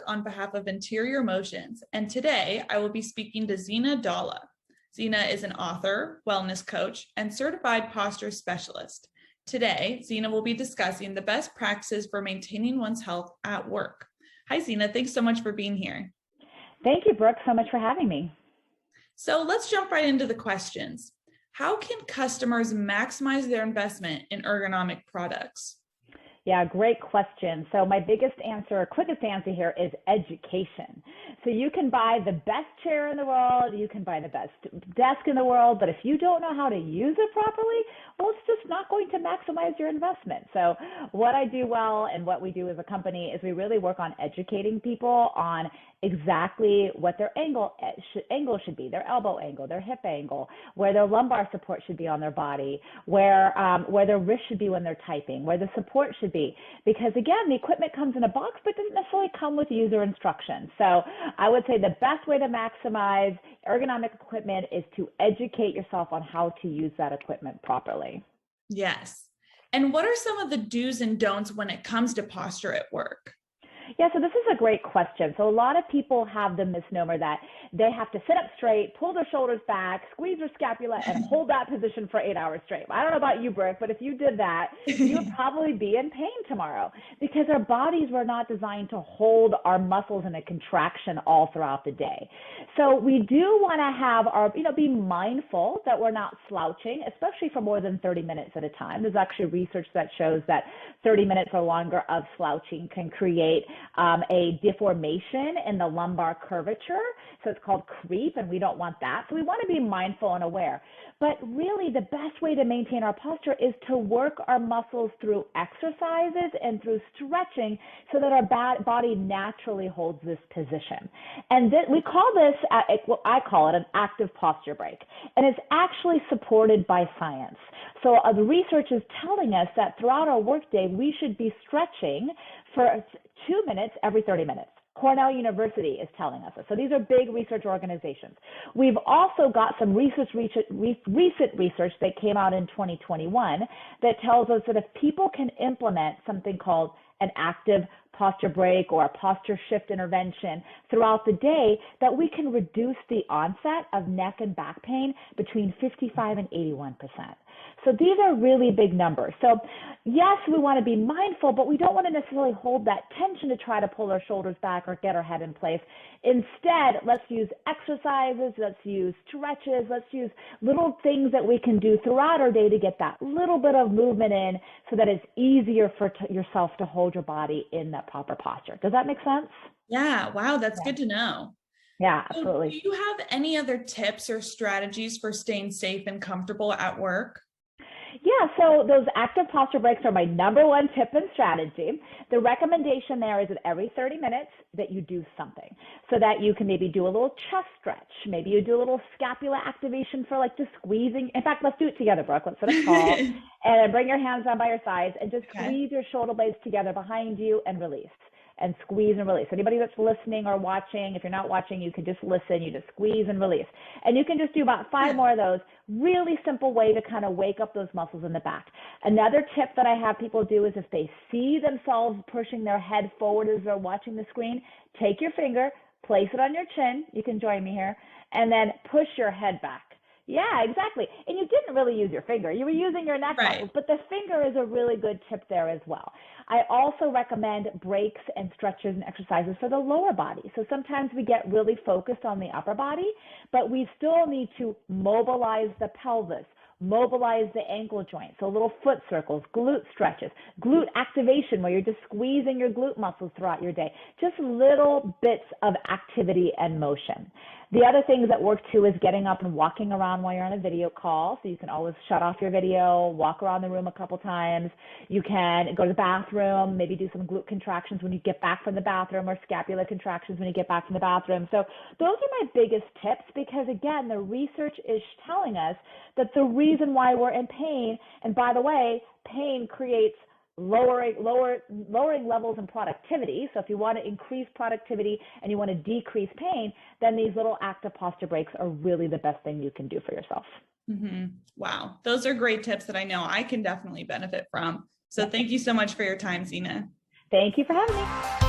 on behalf of Interior Motions, and today I will be speaking to Zeena Dhalla. Zeena is an author, wellness coach, and certified posture specialist. Today, Zeena will be discussing the best practices for maintaining one's health at work. Hi, Zeena. Thanks so much for being here. Thank you, Brooke, so much for having me. So let's jump right into the questions. How can customers maximize their investment in ergonomic products? Yeah, great question. So my biggest answer, or quickest answer here is education. So you can buy the best chair in the world, you can buy the best desk in the world, but if you don't know how to use it properly, well, it's just not going to maximize your investment. So what I do well and what we do as a company is we really work on educating people on exactly what their angle should be, their elbow angle, their hip angle, where their lumbar support should be on their body, where their wrist should be when they're typing, where the support should be. Because again, the equipment comes in a box, but doesn't necessarily come with user instructions. So I would say the best way to maximize ergonomic equipment is to educate yourself on how to use that equipment properly. Yes. And what are some of the do's and don'ts when it comes to posture at work? Yeah, so this is a great question. So a lot of people have the misnomer that they have to sit up straight, pull their shoulders back, squeeze their scapula, and hold that position for 8 hours straight. I don't know about you, Brooke, but if you did that, you would probably be in pain tomorrow because our bodies were not designed to hold our muscles in a contraction all throughout the day. So we do want to have our, be mindful that we're not slouching, especially for more than 30 minutes at a time. There's actually research that shows that 30 minutes or longer of slouching can create a deformation in the lumbar curvature. So it's called creep, and we don't want that. So we want to be mindful and aware. But really, the best way to maintain our posture is to work our muscles through exercises and through stretching so that our body naturally holds this position. And we call this, what I call it, an active posture break. And it's actually supported by science. So the research is telling us that throughout our workday, we should be stretching for 2 minutes every 30 minutes. Cornell University is telling us this. So these are big research organizations. We've also got some recent research that came out in 2021 that tells us that if people can implement something called an active posture break or a posture shift intervention throughout the day, that we can reduce the onset of neck and back pain between 55 and 81%. So these are really big numbers. So yes, we want to be mindful, but we don't want to necessarily hold that tension to try to pull our shoulders back or get our head in place. Instead, let's use exercises, let's use stretches, let's use little things that we can do throughout our day to get that little bit of movement in so that it's easier for yourself to hold your body in that proper posture. Does that make sense? Yeah. Wow. That's good to know. Yeah, So absolutely. do you have any other tips or strategies for staying safe and comfortable at work? Yeah, so those active posture breaks are my number one tip and strategy. The recommendation there is that every 30 minutes that you do something so that you can maybe do a little chest stretch. Maybe you do a little scapula activation for like just squeezing. In fact, let's do it together, Brooke. Let's sit up tall and bring your hands down by your sides and just squeeze your shoulder blades together behind you and release. And squeeze and release. Anybody that's listening or watching, if you're not watching, you can just listen, you just squeeze and release. And you can just do about 5 more of those. Really simple way to kind of wake up those muscles in the back. Another tip that I have people do is if they see themselves pushing their head forward as they're watching the screen, take your finger, place it on your chin, you can join me here, and then push your head back. Yeah, exactly. And you didn't really use your finger. You were using your neck muscles, but the finger is a really good tip there as well. I also recommend breaks and stretches and exercises for the lower body. So sometimes we get really focused on the upper body, but we still need to mobilize the pelvis, mobilize the ankle joint. So little foot circles, glute stretches, glute activation where you're just squeezing your glute muscles throughout your day. Just little bits of activity and motion. The other things that work too is getting up and walking around while you're on a video call. So you can always shut off your video, walk around the room a couple times. You can go to the bathroom, maybe do some glute contractions when you get back from the bathroom or scapula contractions when you get back from the bathroom. So those are my biggest tips because, again, the research is telling us that the reason why we're in pain, and by the way, pain creates lowering levels in productivity. So if you want to increase productivity and you want to decrease pain, then these little active posture breaks are really the best thing you can do for yourself. Mm-hmm. Wow. Those are great tips that I know I can definitely benefit from. So thank you so much for your time, Zeena. Thank you for having me.